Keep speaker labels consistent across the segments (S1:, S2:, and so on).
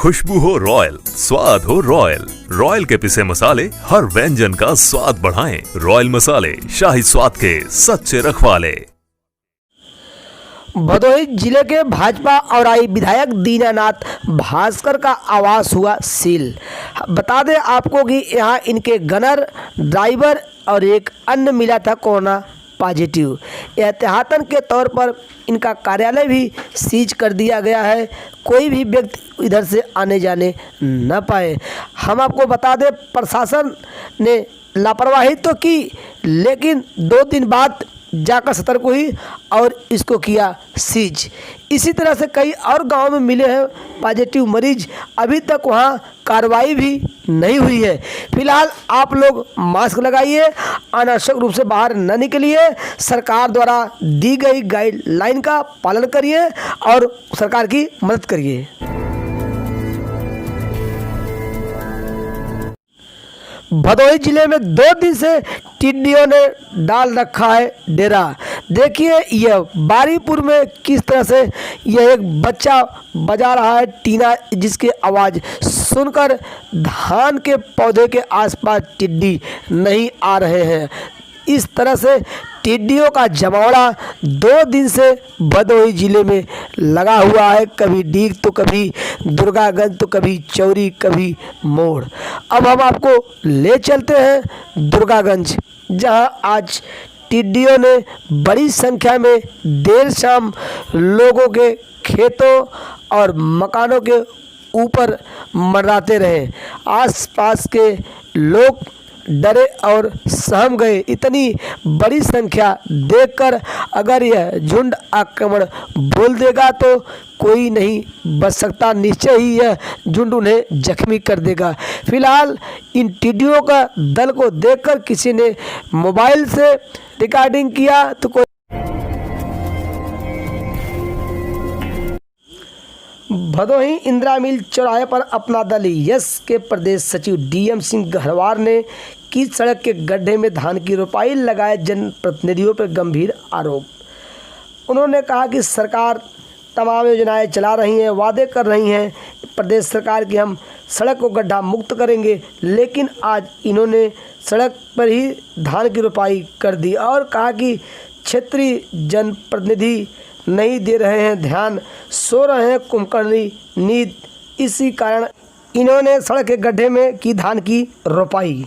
S1: खुशबू हो रॉयल, स्वाद हो रॉयल। रॉयल के पिसे मसाले हर व्यंजन का स्वाद बढ़ाएं। रॉयल मसाले, शाही स्वाद के सच्चे रखवाले।
S2: भदोही जिले के भाजपा औराई विधायक दीनानाथ भास्कर का आवास हुआ सील। बता दें आपको कि यहां इनके गनर, ड्राइवर और एक अन्य मिला था कोरोना पॉजिटिव। एहतियातन के तौर पर इनका कार्यालय भी सीज कर दिया गया है, कोई भी व्यक्ति इधर से आने जाने न पाए। हम आपको बता दें प्रशासन ने लापरवाही तो की, लेकिन 2 दिन बाद जाकर सतर्क हुई और इसको किया सीज। इसी तरह से कई और गांव में मिले हैं पॉजिटिव मरीज, अभी तक वहां कार्रवाई भी नहीं हुई है। फिलहाल आप लोग मास्क लगाइए, अनावश्यक रूप से बाहर न निकलिए, सरकार द्वारा दी गई गाइडलाइन का पालन करिए और सरकार की मदद करिए। भदोही जिले में 2 दिन से टिड्डियों ने डाल रखा है डेरा। देखिए यह बारीपुर में किस तरह से यह एक बच्चा बजा रहा है टीना, जिसकी आवाज़ सुनकर धान के पौधे के आसपास टिड्डी नहीं आ रहे हैं। इस तरह से टिड्डियों का जमावड़ा 2 दिन से भदोही जिले में लगा हुआ है, कभी डीग तो कभी दुर्गागंज तो कभी चौरी कभी मोड़। अब हम आपको ले चलते हैं दुर्गागंज, जहां आज टिड्डियों ने बड़ी संख्या में देर शाम लोगों के खेतों और मकानों के ऊपर मंडराते रहे। आसपास के लोग डरे और सहम गए। इतनी बड़ी संख्या देखकर अगर यह झुंड आक्रमण बोल देगा तो कोई नहीं बच सकता, निश्चय ही यह झुंड उन्हें जख्मी कर देगा। फिलहाल इन टिड्डियों का दल को देखकर किसी ने मोबाइल से रिकॉर्डिंग किया तो कोई भदोही इंदिरा मिल चौराहे पर अपना दल यस के प्रदेश सचिव डीएम सिंह गहरवार ने की सड़क के गड्ढे में धान की रोपाई लगाए जनप्रतिनिधियों पर गंभीर आरोप। उन्होंने कहा कि सरकार तमाम योजनाएं चला रही हैं, वादे कर रही हैं प्रदेश सरकार की हम सड़क को गड्ढा मुक्त करेंगे, लेकिन आज इन्होंने सड़क पर ही धान की रोपाई कर दी और कहा कि क्षेत्रीय जनप्रतिनिधि नहीं दे रहे हैं ध्यान, सो रहे हैं कुंभकर्णी नींद। इसी कारण इन्होंने सड़क के गड्ढे में की धान की रोपाई।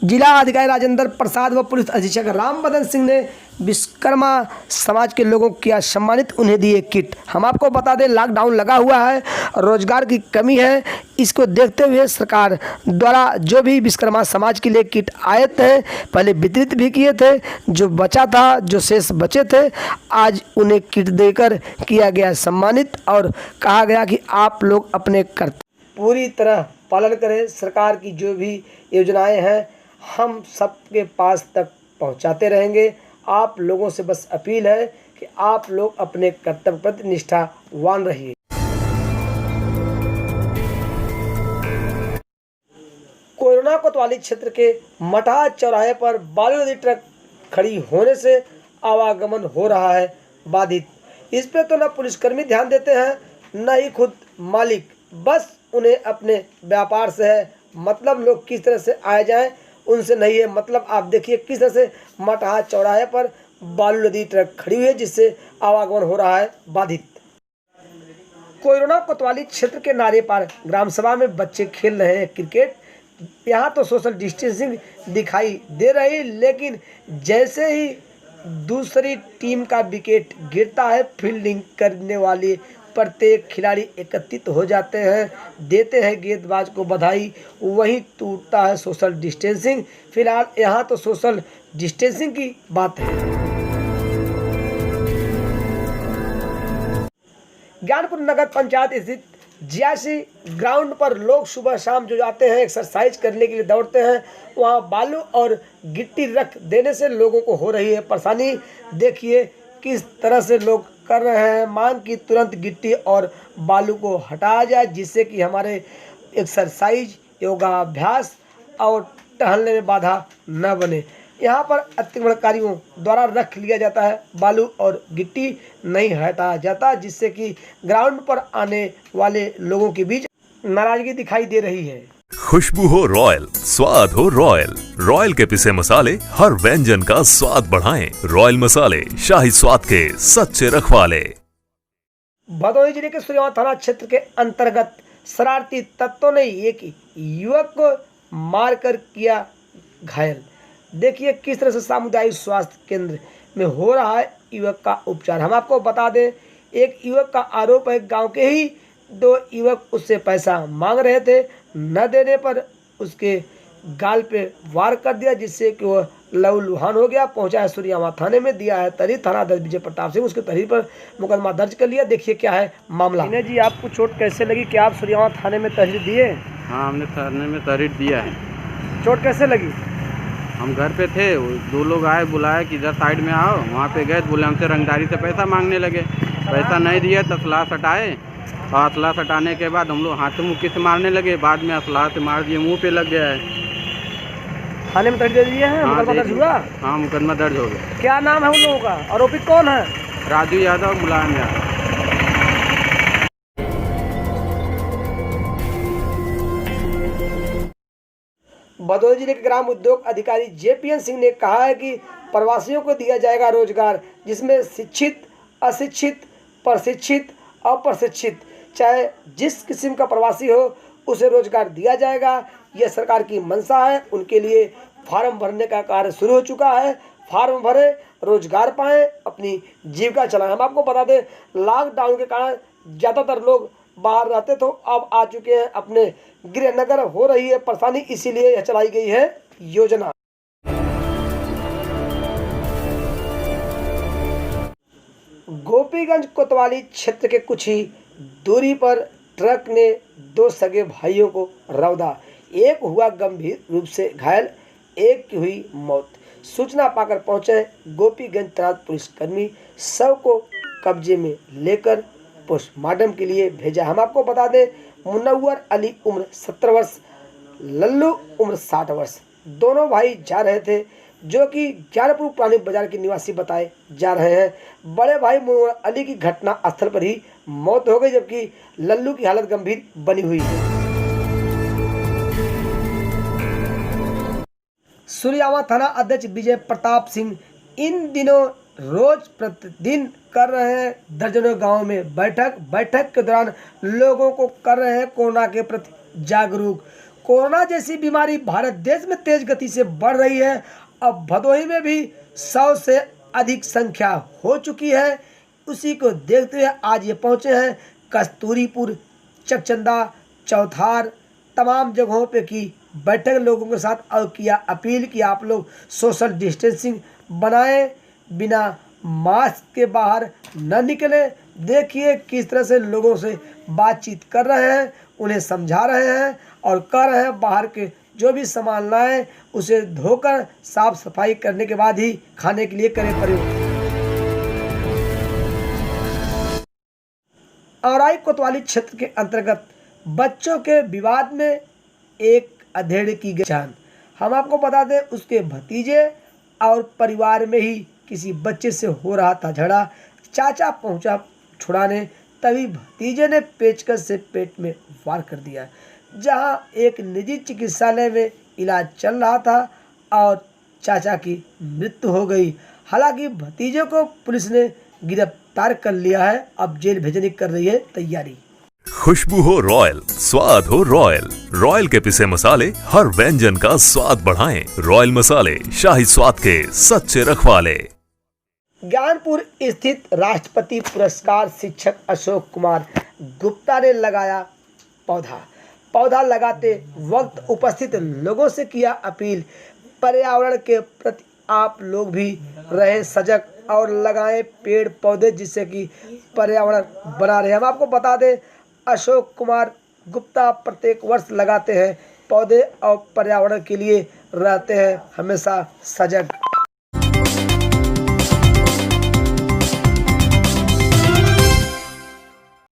S2: जिला अधिकारी राजेंद्र प्रसाद व पुलिस अधीक्षक रामबदन सिंह ने विश्वकर्मा समाज के लोगों को किया सम्मानित, उन्हें दिए किट। हम आपको बता दें लॉकडाउन लगा हुआ है, रोजगार की कमी है, इसको देखते हुए सरकार द्वारा जो भी विश्वकर्मा समाज के लिए किट आए थे पहले वितरित भी किए थे, जो बचा था, जो शेष बचे थे, आज उन्हें किट देकर किया गया सम्मानित और कहा गया कि आप लोग अपने कर्तव्य पूरी तरह पालन करें। सरकार की जो भी योजनाएँ हैं हम सबके पास तक पहुंचाते रहेंगे। आप लोगों से बस अपील है कि आप लोग अपने कर्तव्य प्रति निष्ठावान रहिए। कोरोना कोतवाली क्षेत्र के मटहा चौराहे पर बालू नदी ट्रक खड़ी होने से आवागमन हो रहा है बाधित। इस पे तो न पुलिसकर्मी ध्यान देते हैं न ही खुद मालिक, बस उन्हें अपने व्यापार से है मतलब, लोग किस तरह से आए जाएं उनसे नहीं है मतलब। आप देखिए किस तरह से मटहा चौराहे पर बालू नदी ट्रक खड़ी हुई है, जिससे आवागमन हो रहा है बाधित। कोरोना कोतवाली क्षेत्र के नारे पर ग्राम सभा में बच्चे खेल रहे हैं क्रिकेट। यहाँ तो सोशल डिस्टेंसिंग दिखाई दे रही, लेकिन जैसे ही दूसरी टीम का विकेट गिरता है फील्डिंग करने वाली प्रत्येक खिलाड़ी एकत्रित हो जाते हैं, देते हैं गेंदबाज को बधाई, वहीं टूटता है सोशल डिस्टेंसिंग। फिलहाल यहाँ तो सोशल डिस्टेंसिंग की बात है। ज्ञानपुर नगर पंचायत स्थित जियासी ग्राउंड पर लोग सुबह शाम जो जाते हैं एक्सरसाइज करने के लिए दौड़ते हैं, वहाँ बालू और गिट्टी रख देने से लोगों को हो रही है परेशानी। देखिए किस तरह से लोग कर रहे हैं मांग की तुरंत गिट्टी और बालू को हटाया जाए, जिससे कि हमारे एक्सरसाइज, योगाभ्यास और टहलने में बाधा न बने। यहाँ पर अतिक्रमणकारियों द्वारा रख लिया जाता है, बालू और गिट्टी नहीं हटाया जाता, जिससे कि ग्राउंड पर आने वाले लोगों के बीच नाराजगी दिखाई दे रही है।
S1: खुशबू हो रॉयल, स्वाद हो रॉयल। रॉयल के पिसे मसाले हर व्यंजन का स्वाद बढ़ाएं। रॉयल मसाले, शाही स्वाद के सच्चे रखवाले।
S2: भदोही जिले के सूर्यवान थाना क्षेत्र के अंतर्गत शरारती तत्वों ने एक युवक को मारकर किया घायल। देखिए किस तरह से सामुदायिक स्वास्थ्य केंद्र में हो रहा है युवक का उपचार। हम आपको बता दें, एक युवक का आरोप है गांव के ही दो युवक उससे पैसा मांग रहे थे, न देने पर उसके गाल पे वार कर दिया, जिससे कि वह लहूलुहान हो गया। पहुंचा है सूर्यवान थाने में, दिया है तहरीर। थानाध्यक्ष विजय प्रताप सिंह उसके तहरीर पर मुकदमा दर्ज कर लिया। देखिए क्या है मामला। इन्हें जी, आपको चोट कैसे लगी? क्या आप सूर्यवान थाने में तहरीर दिए?
S3: हाँ, हमने थाने में तहरीर दिया है।
S2: चोट कैसे लगी?
S3: हम घर पे थे, दो लोग आए, बुलाया कि इधर साइड में आओ। वहाँ पे गए, बोले हमसे रंगदारी से पैसा मांगने लगे। पैसा नहीं दिए तो असलाह सटाए, और असलाह सटाने के बाद हम लोग हाथ मुक्की से मारने लगे। बाद में असलाह से मार दिए, मुंह पे लग गया है।
S2: थाने में तहरीर दे दिए हैं? मुकदमा दर्ज हुआ?
S3: हाँ, मुकदमा दर्ज हो गया।
S2: क्या नाम है उन लोगों का? आरोपी कौन है?
S3: राजू यादव, मुलायम यादव।
S2: भदोही जिले के ग्राम उद्योग अधिकारी जेपीएन सिंह ने कहा है कि प्रवासियों को दिया जाएगा रोजगार, जिसमें शिक्षित, अशिक्षित, प्रशिक्षित, अप्रशिक्षित, चाहे जिस किस्म का प्रवासी हो उसे रोजगार दिया जाएगा। यह सरकार की मंशा है। उनके लिए फार्म भरने का कार्य शुरू हो चुका है। फार्म भरे, रोजगार पाएं, अपनी जीविका चलाएं। हम आपको बता दें, लॉकडाउन के कारण ज़्यादातर लोग बाहर रहते, तो अब आ चुके हैं अपने गृह नगर। हो रही है परेशानी, इसीलिए यह चलाई गई है योजना। गोपीगंज कोतवाली क्षेत्र के कुछ ही दूरी पर ट्रक ने दो सगे भाइयों को रौंदा। एक हुआ गंभीर रूप से घायल, एक की हुई मौत। सूचना पाकर पहुंचे गोपीगंज तैनात पुलिसकर्मी शव को कब्जे में लेकर पोस्टमार्टम के लिए भेजा। हम आपको बता दें, मुनव्वर अली उम्र 17 वर्ष, लल्लू उम्र 60 वर्ष, दोनों भाई जा रहे थे, जो कि ज्ञानपुर पुरानी बाजार के निवासी बताए जा रहे हैं। बड़े भाई मुनव्वर अली की घटना स्थल पर ही मौत हो गई, जबकि लल्लू की हालत गंभीर बनी हुई है। सूर्यवान थाना अध्यक्ष विजय प्रताप सिंह इन दिनों रोज प्रतिदिन कर रहे हैं दर्जनों गांवों में बैठक के दौरान लोगों को कर रहे हैं कोरोना के प्रति जागरूक। कोरोना जैसी बीमारी भारत देश में तेज गति से बढ़ रही है। अब भदोही में भी 100 से अधिक संख्या हो चुकी है। उसी को देखते हुए आज ये पहुंचे हैं कस्तूरीपुर, चकचंदा, चौथार, तमाम जगहों पे की बैठक लोगों के साथ और किया अपील कि आप लोग सोशल डिस्टेंसिंग बनाएं, बिना मास्क के बाहर न निकले। देखिए किस तरह से लोगों से बातचीत कर रहे हैं, उन्हें समझा रहे हैं और कह रहे हैं बाहर के जो भी सामान लाएं उसे धोकर साफ सफाई करने के बाद ही खाने के लिए करें प्रयोग। औराई कोतवाली क्षेत्र के अंतर्गत बच्चों के विवाद में एक अधेड़ की गई जान। हम आपको बता दें, उसके भतीजे और परिवार में ही किसी बच्चे से हो रहा था झगड़ा। चाचा पहुंचा छुड़ाने, तभी भतीजे ने पेचकस से पेट में वार कर दिया। जहां एक निजी चिकित्सालय में इलाज चल रहा था और चाचा की मृत्यु हो गई। हालांकि भतीजे को पुलिस ने गिरफ्तार कर लिया है। अब जेल भेजने की कर रही है तैयारी।
S1: खुशबू हो रॉयल, स्वाद हो रॉयल। रॉयल के पिसे मसाले हर व्यंजन का स्वाद बढ़ाएं। रॉयल मसाले, शाही स्वाद के सच्चे रखवाले।
S2: ज्ञानपुर स्थित राष्ट्रपति पुरस्कार शिक्षक अशोक कुमार गुप्ता ने लगाया पौधा लगाते वक्त उपस्थित लोगों से किया अपील, पर्यावरण के प्रति आप लोग भी रहें सजग और लगाएं पेड़ पौधे, जिससे कि पर्यावरण बना रहे। हम आपको बता दें, अशोक कुमार गुप्ता प्रत्येक वर्ष लगाते हैं पौधे और पर्यावरण के लिए रहते हैं हमेशा सजग।